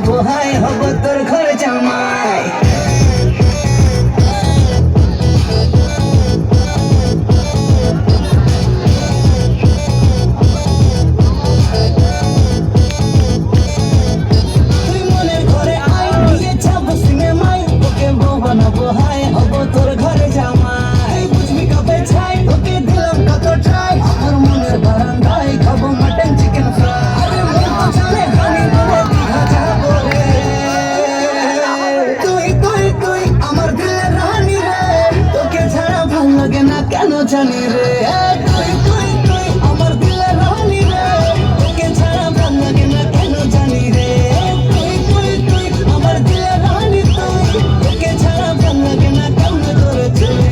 বহাই হব তোর ঘর জামাই তুই মনের ঘরে আই নিয়ে যাব সিনেমায় তোকে বউ বানাবো হাই হব তোর ঘরে জামাই বুঝবি কবে ছাই তোকে দিলাম কত ট্রাই আমার মনের বারান্দায় খাবো মাটন চিকেন ফ্রাই আরে মন তো জানে হানি বলে দিঘা যাবো রে তুই আমার দিলের রানী রে তোকে ছাড়া ভাল লাগে না কেন জানি রে তুই আমার দিলের রানী রে তোকে ছাড়া ভাল লাগে না কেন জানি রে তুই আমার দিলের রানী তোকে ছাড়া ভাল লাগে না কেন তোরে চলে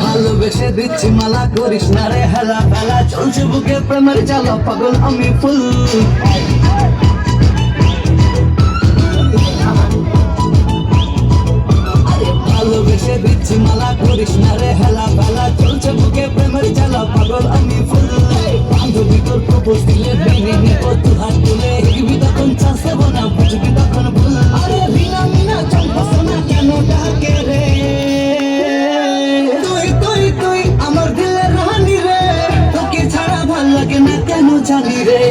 ভালোবেসে দিচ্ছি মালা করিস না রে হেলা ফেলা চলছে বুকে প্রেমের জ্বালা পাগল আমি ফুল ভালোবেসে দিচ্ছি মালা করিস না রে হেলা ফেলা চলছে বুকে প্রেমের জ্বালা পাগল আমি ফুল বান্ধবী তোর প্রপোজ দিলে ভেঙে নিব তু হাত তুলে হিরবি তখন চাষে বোনা বুঝবি তখন ভুল আরে বিনা চম্পস না কেন ডাকে রে তুই আমার দিলের রানী রে তোকে ছাড়া ভাল লাগে না কেন জানি রে